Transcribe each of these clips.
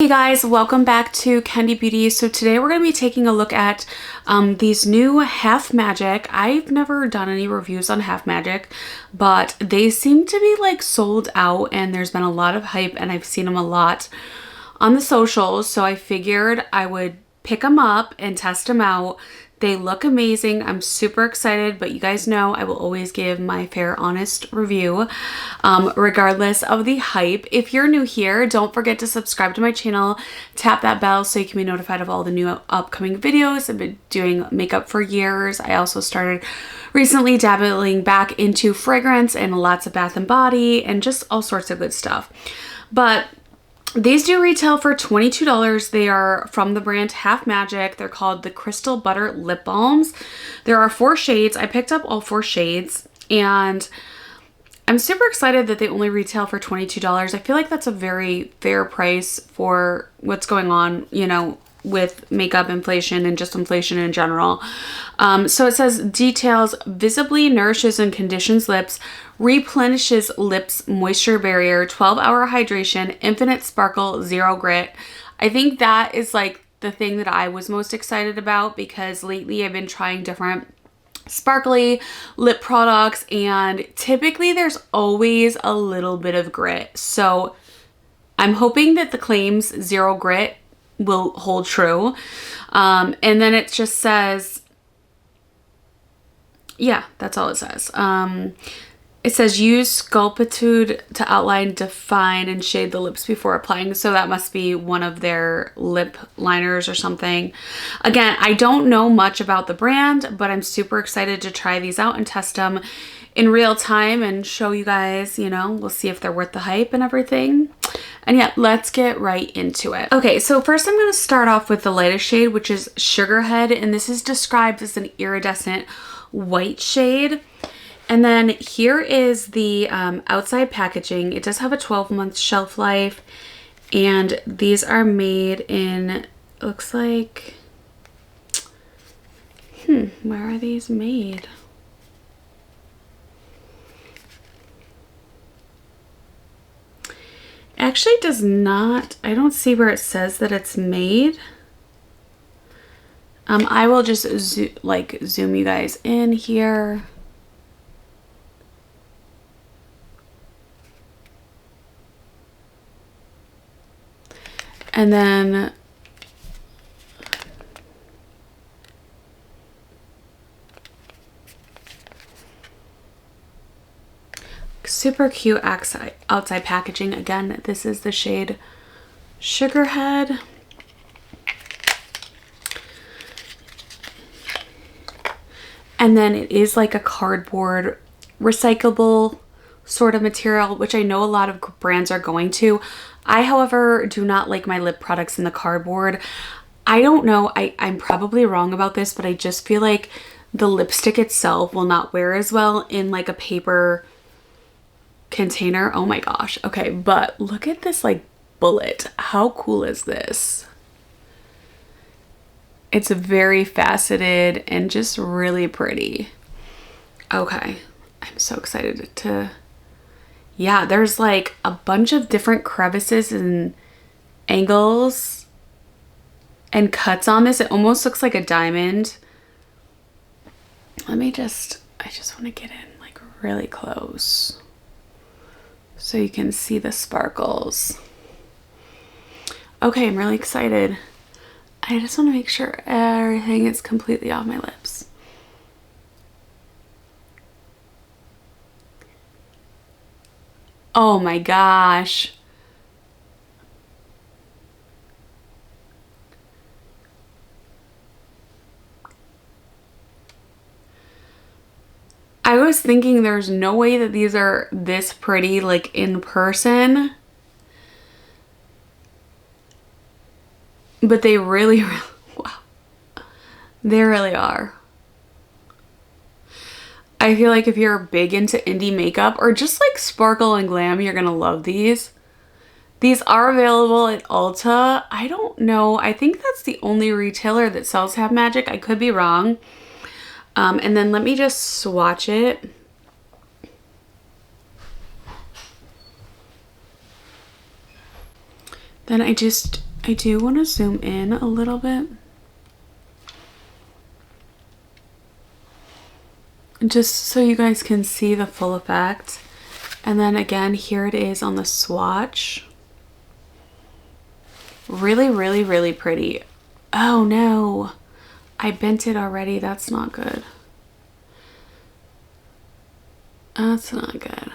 Hey guys, welcome back to Candy Beauty. So today we're going to be taking a look at these new Half Magic. I've never done any reviews on Half Magic, but they seem to be like sold out and there's been a lot of hype and I've seen them a lot on the socials. So I figured I would pick them up and test them out. They look amazing. I'm super excited, but you guys know I will always give my fair, honest review, regardless of the hype. If you're new here, don't forget to subscribe to my channel, tap that bell so you can be notified of all the new upcoming videos. I've been doing makeup for years. I also started recently dabbling back into fragrance and lots of bath and body and just all sorts of good stuff. But these do retail for $22. They are from the brand Half Magic. They're called the Crystal Butter Lip Balms. There are 4 shades. I picked up all 4 shades and I'm super excited that they only retail for $22. I feel like that's a very fair price for what's going on, you know, with makeup inflation and just inflation in general. So it says details visibly nourishes and conditions lips, replenishes lips moisture barrier, 12-hour hydration, infinite sparkle, zero grit. I think that is like the thing that I was most excited about because lately I've been trying different sparkly lip products and typically there's always a little bit of grit. So I'm hoping that the claims zero grit will hold true. And then it just says, yeah, that's all it says. It says use sculpitude to outline, define, and shade the lips before applying. So that must be one of their lip liners or something. Again, I don't know much about the brand, but I'm super excited to try these out and test them in real time and show you guys, you know, we'll see if they're worth the hype and everything. And yeah, let's get right into it. Okay, so first I'm going to start off with the lightest shade, which is Sugarhead, and this is described as an iridescent white shade. And then here is the outside packaging. It does have a 12-month shelf life, and these are made in, looks like, where are these made? Actually does not, I don't see where it says that it's made. I will just zoom you guys in here. And then super cute outside packaging. Again, this is the shade Sugarhead. And then it is like a cardboard recyclable sort of material, which I know a lot of brands are going to. I, however, do not like my lip products in the cardboard. I don't know, I'm probably wrong about this, but I just feel like the lipstick itself will not wear as well in like a paper container. Oh my gosh. Okay, but look at this like bullet. How cool is this? It's very faceted and just really pretty. Okay, I'm so excited to, yeah, there's like a bunch of different crevices and angles and cuts on this. It almost looks like a diamond. I just want to get in like really close so you can see the sparkles. Okay, I'm really excited. I just want to make sure everything is completely off my lips. Oh my gosh. I was thinking there's no way that these are this pretty like in person. But they really, wow. They really are. I feel like if you're big into indie makeup or just like sparkle and glam, you're gonna love these. These are available at Ulta. I don't know. I think that's the only retailer that sells Half Magic. I could be wrong. And then let me just swatch it. Then I just I do want to zoom in a little bit. Just so you guys can see the full effect. And then again, here it is on the swatch. Really, really, really pretty. Oh no, I bent it already. That's not good. That's not good.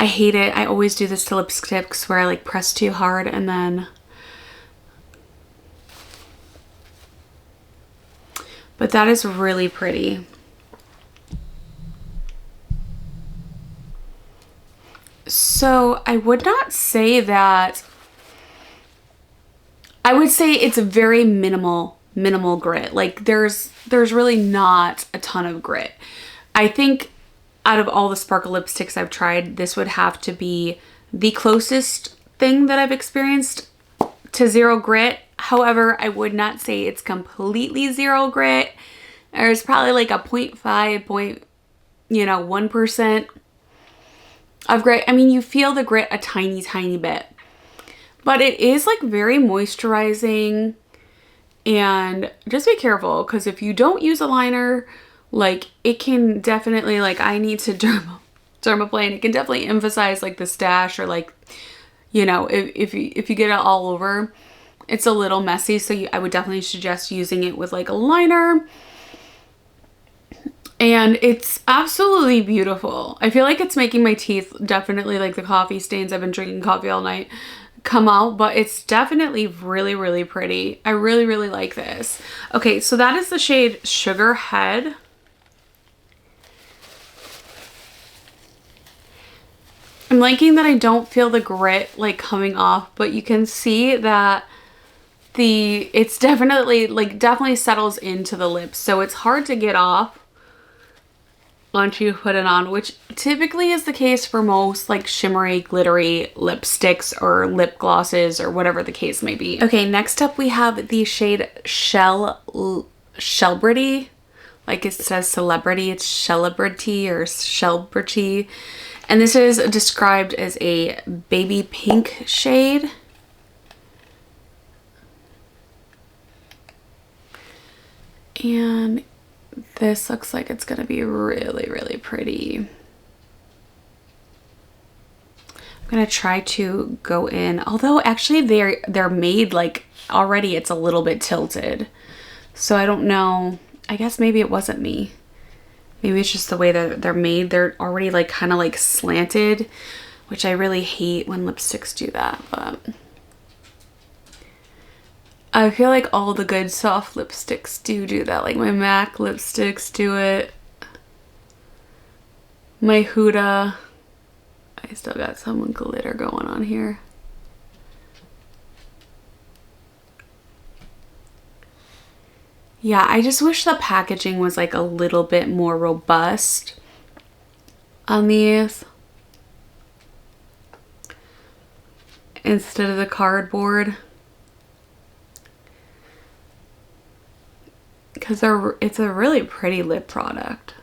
I hate it. I always do this to lipsticks where I like press too hard and then... But that is really pretty. So I would not say that... I would say it's a very minimal grit. Like there's really not a ton of grit. I think out of all the sparkle lipsticks I've tried, this would have to be the closest thing that I've experienced to zero grit. However, I would not say it's completely zero grit. There's probably like a 0.5, 1% of grit. I mean, you feel the grit a tiny bit. But it is like very moisturizing, and just be careful because if you don't use a liner, like it can definitely, like I need to dermaplane. It can definitely emphasize like the stash or like, if you get it all over, it's a little messy. So I would definitely suggest using it with like a liner. And it's absolutely beautiful. I feel like it's making my teeth, definitely like the coffee stains, I've been drinking coffee all night, come out, but it's definitely really, really pretty. I really, really like this. Okay, so that is the shade Sugar Head. I'm liking that I don't feel the grit like coming off, but you can see that it's definitely settles into the lips, so it's hard to get off once you put it on, which typically is the case for most like shimmery, glittery lipsticks or lip glosses or whatever the case may be. Okay, next up we have the shade shell-ebrity. Like it says celebrity, it's shell-ebrity or shell-ebrity. And this is described as a baby pink shade. And this looks like it's gonna be really, really pretty. I'm gonna try to go in, although actually they're made like already it's a little bit tilted. So I don't know, I guess maybe it wasn't me. Maybe it's just the way that they're made. They're already like kind of like slanted, which I really hate when lipsticks do that, but I feel like all the good soft lipsticks do that. Like my MAC lipsticks do it. My Huda. I still got some glitter going on here. Yeah, I just wish the packaging was like a little bit more robust on these instead of the cardboard. Because it's a really pretty lip product.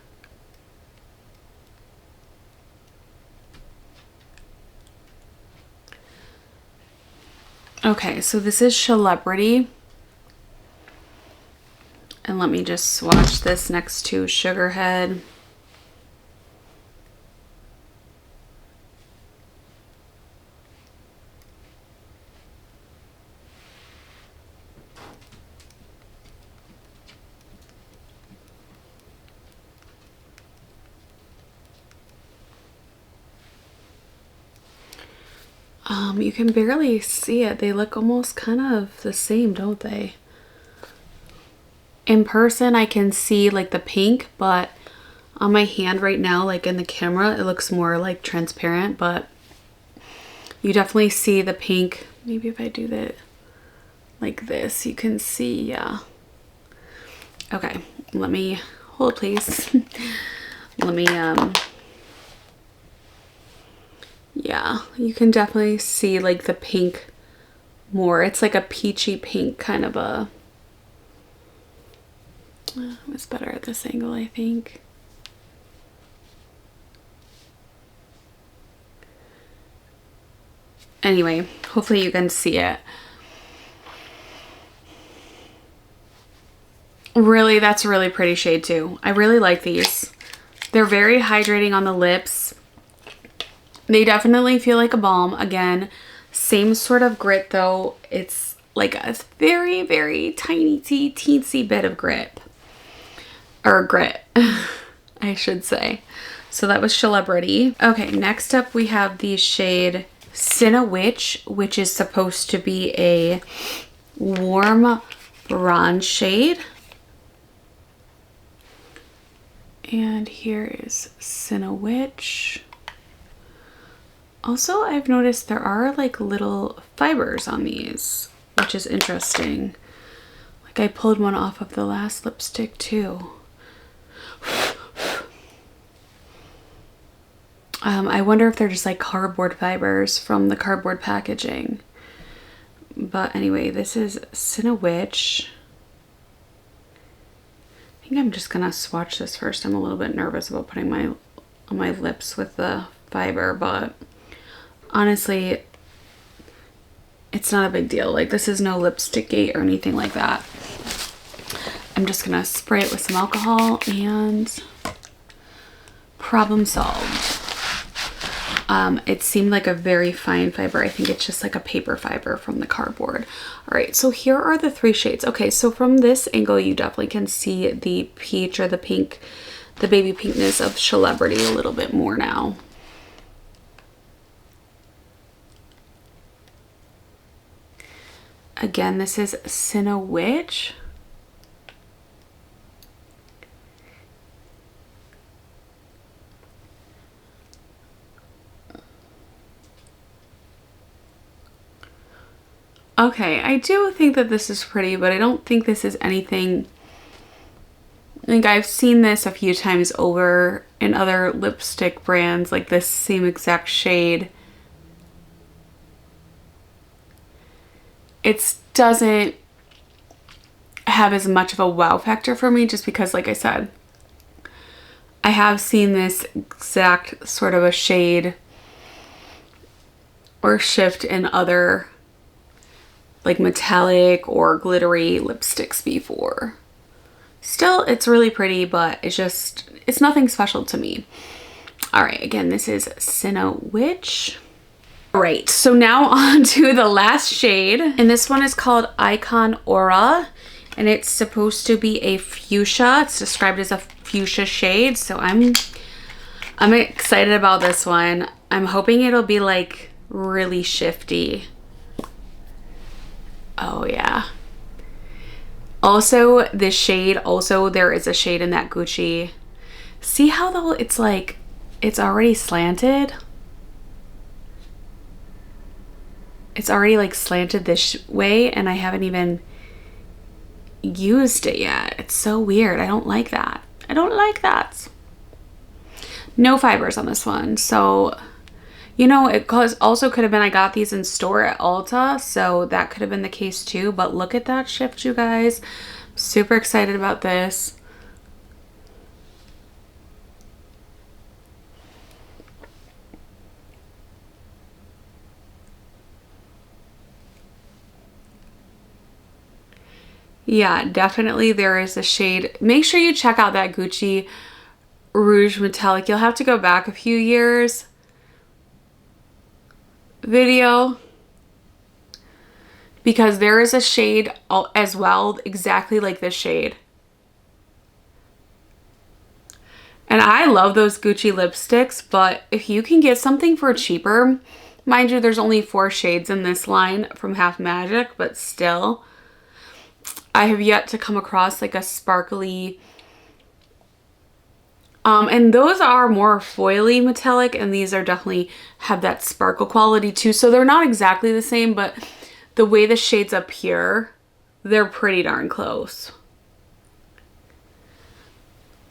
Okay, so this is shell-ebrity. And let me just swatch this next to Sugar Head. You can barely see it. They look almost kind of the same, don't they? In person, I can see like the pink, but on my hand right now, like in the camera, it looks more like transparent, but you definitely see the pink. Maybe if I do that like this, you can see, yeah. Okay, let me, hold please. Let me, yeah, you can definitely see like the pink more. It's like a peachy pink kind of a, it's better at this angle, I think. Anyway, hopefully you can see it. Really, that's a really pretty shade too. I really like these. They're very hydrating on the lips. They definitely feel like a balm. Again, same sort of grit though. It's like a very, very tiny, teensy bit of grip. Or grit, I should say. So that was shell-ebrity. Okay, next up we have the shade Cinna Witch, which is supposed to be a warm bronze shade. And here is Cinna Witch. Also, I've noticed there are like little fibers on these, which is interesting. Like I pulled one off of the last lipstick too. I wonder if they're just like cardboard fibers from the cardboard packaging. But anyway, this is Cinna Witch. I think I'm just gonna swatch this first. I'm a little bit nervous about putting my on my lips with the fiber, but honestly, it's not a big deal. Like this is no lipstick gate or anything like that. I'm just gonna spray it with some alcohol and problem solved. It seemed like a very fine fiber. I think it's just like a paper fiber from the cardboard. All right, so here are the 3 shades. Okay, so from this angle, you definitely can see the peach or the pink, the baby pinkness of shell-ebrity a little bit more now. Again, this is Cinna Witch. Okay, I do think that this is pretty, but I don't think this is anything. Like I've seen this a few times over in other lipstick brands, like this same exact shade. It doesn't have as much of a wow factor for me just because, like I said, I have seen this exact sort of a shade or shift in other like metallic or glittery lipsticks before. Still, it's really pretty, but it's nothing special to me. All right, again, this is Cinna Witch. All right, so now on to the last shade, and this one is called Icon Aura, and it's supposed to be a fuchsia. It's described as a fuchsia shade, so I'm excited about this one. I'm hoping it'll be like really shifty. Oh yeah. Also, this shade, there is a shade in that Gucci. See how though it's like, it's already slanted? It's already like slanted this way and I haven't even used it yet. It's so weird. I don't like that. I don't like that. No fibers on this one. So, you know, it also could have been I got these in store at Ulta, so that could have been the case too. But look at that shift, you guys. Super excited about this. Yeah, definitely there is a shade. Make sure you check out that Gucci Rouge Metallic. You'll have to go back a few years video because there is a shade as well exactly like this shade, and I love those Gucci lipsticks, but if you can get something for cheaper, mind you there's only 4 shades in this line from Half Magic, but still I have yet to come across like a sparkly and those are more foily metallic, and these are definitely have that sparkle quality too. So they're not exactly the same, but the way the shades appear, they're pretty darn close.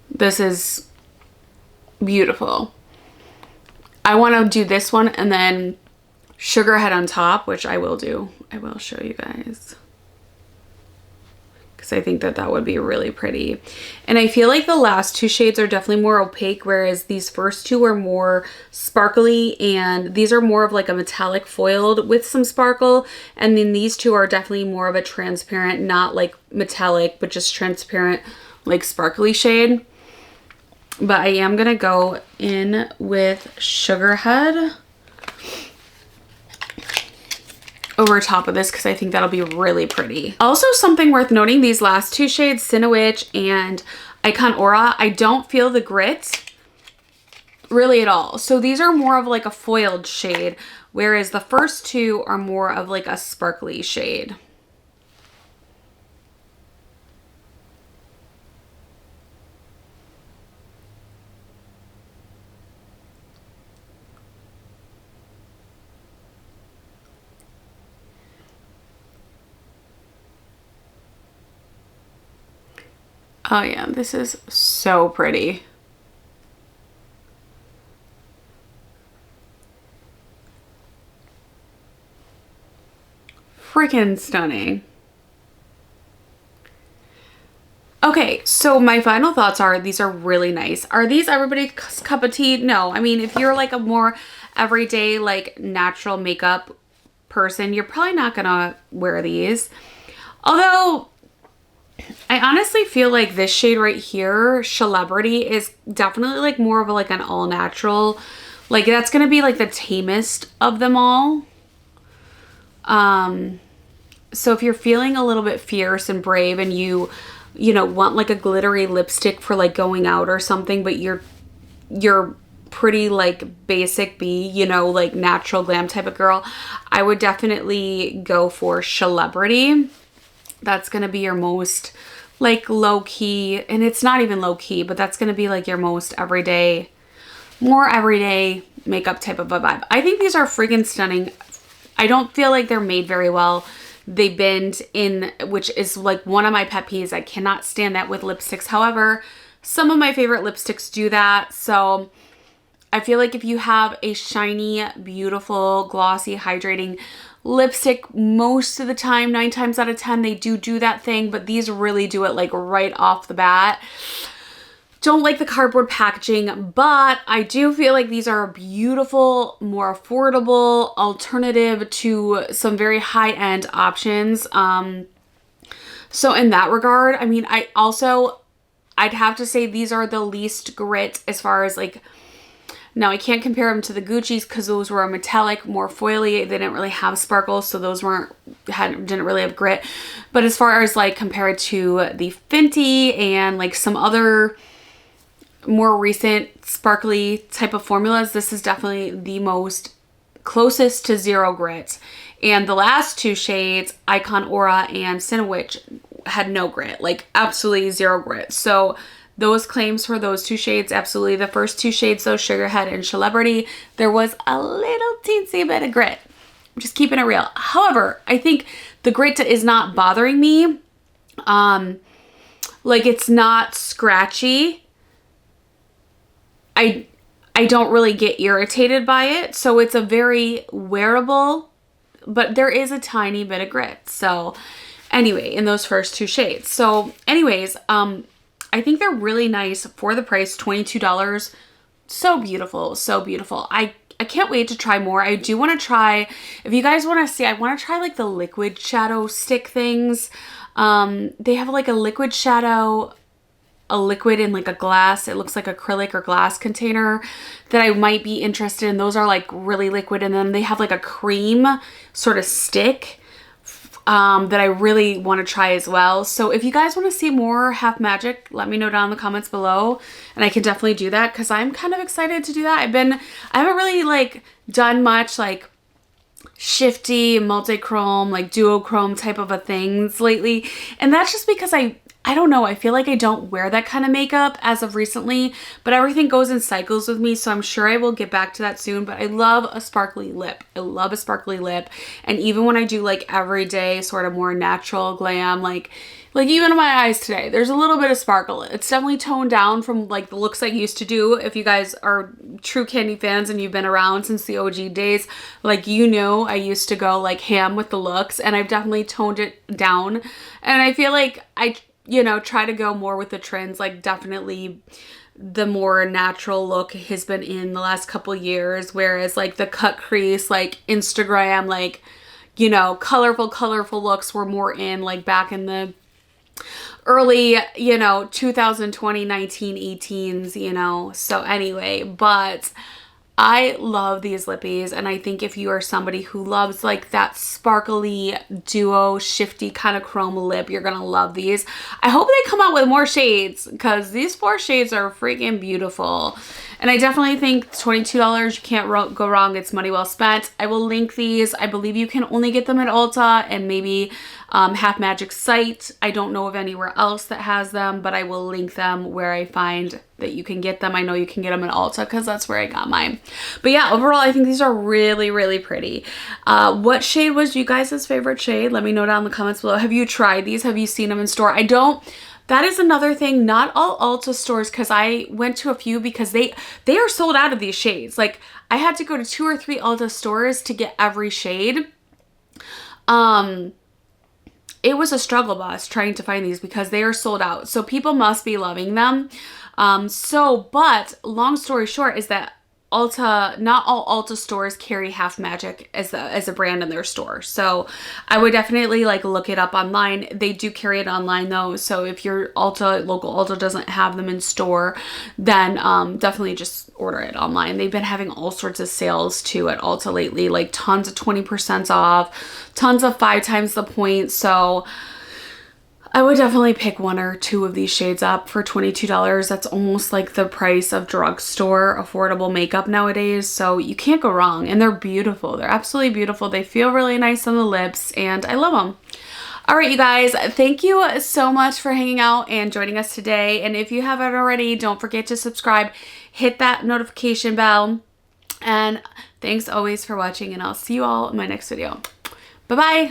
This is beautiful. I want to do this one and then Sugarhead on top, which I will do. I will show you guys. because I think that that would be really pretty. And I feel like the last two shades are definitely more opaque, whereas these first two are more sparkly, and these are more of like a metallic foiled with some sparkle. And then these two are definitely more of a transparent, not like metallic, but just transparent, like sparkly shade. But I am gonna go in with Sugarhead over top of this because I think that'll be really pretty. Also, something worth noting, these last two shades, Cinnawitch and Icon Aura, I don't feel the grit really at all. So these are more of like a foiled shade, whereas the first two are more of like a sparkly shade. Oh yeah, this is so pretty. Freaking stunning. Okay, so my final thoughts are these are really nice. Are these everybody's cup of tea? No. I mean, if you're like a more everyday, like natural makeup person, you're probably not gonna wear these. Although, I honestly feel like this shade right here, Shell-ebrity, is definitely like more of a, like an all natural. Like that's gonna be like the tamest of them all. So if you're feeling a little bit fierce and brave and you know, want like a glittery lipstick for like going out or something, but you're pretty like basic B, you know, like natural glam type of girl, I would definitely go for Shell-ebrity. That's gonna be your most like low key, and it's not even low key, but that's gonna be like your most everyday, more everyday makeup type of a vibe. I think these are freaking stunning. I don't feel like they're made very well. They bend in, which is like one of my pet peeves. I cannot stand that with lipsticks. However, some of my favorite lipsticks do that. So I feel like if you have a shiny, beautiful, glossy, hydrating lipstick, most of the time, 9 times out of 10, they do that thing, but these really do it like right off the bat. Don't like the cardboard packaging, but I do feel like these are a beautiful, more affordable alternative to some very high-end options. So in that regard, I mean, I'd have to say these are the least grit as far as like, now I can't compare them to the Gucci's because those were a metallic, more foily. They didn't really have sparkles, so those didn't really have grit. But as far as like compared to the Fenty and like some other more recent sparkly type of formulas, this is definitely the most closest to zero grit. And the last two shades, Icon Aura and Cinnawitch, had no grit, like absolutely zero grit. So those claims for those two shades, absolutely. The first two shades though, Sugarhead and Shell-ebrity, there was a little teensy bit of grit. I'm just keeping it real. However, I think the grit is not bothering me. Like it's not scratchy. I don't really get irritated by it. So it's a very wearable, but there is a tiny bit of grit. So anyway, in those first two shades. So anyways, I think they're really nice for the price, $22. So beautiful, so beautiful. I can't wait to try more. I do want to try, if you guys want to see, I want to try like the liquid shadow stick things. They have like a liquid shadow, a liquid in like a glass, it looks like acrylic or glass container that I might be interested in. Those are like really liquid, and then they have like a cream sort of stick that I really want to try as well. So if you guys want to see more Half Magic, let me know down in the comments below, and I can definitely do that because I'm kind of excited to do that. I haven't really like done much like shifty, multi-chrome, like duochrome type of a things lately, and that's just because I I don't know. I feel like I don't wear that kind of makeup as of recently, but everything goes in cycles with me, so I'm sure I will get back to that soon. But I love a sparkly lip. I love a sparkly lip. And even when I do like everyday sort of more natural glam, like even in my eyes today, there's a little bit of sparkle. It's definitely toned down from like the looks I used to do. If you guys are true Candy fans and you've been around since the OG days, like, you know, I used to go like ham with the looks, and I've definitely toned it down. And I feel like I, you know, try to go more with the trends. Like, definitely the more natural look has been in the last couple years, whereas like the cut crease, like Instagram, like, you know, colorful looks were more in like back in the early, you know, 2020, 19, 18s, you know. So anyway, but I love these lippies, and I think if you are somebody who loves like that sparkly duo shifty kind of chrome lip, you're gonna love these. I hope they come out with more shades, because these 4 shades are freaking beautiful. And I definitely think $22, you can't go wrong. It's money well spent. I will link these. I believe you can only get them at Ulta and maybe Half Magic's site. I don't know of anywhere else that has them, but I will link them where I find that you can get them. I know you can get them at Ulta because that's where I got mine. But yeah, overall, I think these are really, really pretty. What shade was you guys' favorite shade? Let me know down in the comments below. Have you tried these? Have you seen them in store? That is another thing. Not all Ulta stores, because I went to a few, because they are sold out of these shades. Like, I had to go to 2 or 3 Ulta stores to get every shade. It was a struggle bus trying to find these because they are sold out. So people must be loving them. But long story short is that not all Ulta stores carry Half Magic as a brand in their store. So I would definitely like look it up online. They do carry it online though. So if your local Ulta doesn't have them in store, then definitely just order it online. They've been having all sorts of sales too at Ulta lately, like tons of 20% off, tons of 5 times the point. So I would definitely pick 1 or 2 of these shades up for $22. That's almost like the price of drugstore affordable makeup nowadays. So you can't go wrong. And they're beautiful. They're absolutely beautiful. They feel really nice on the lips, and I love them. All right, you guys, thank you so much for hanging out and joining us today. And if you haven't already, don't forget to subscribe, hit that notification bell. And thanks always for watching, and I'll see you all in my next video. Bye-bye.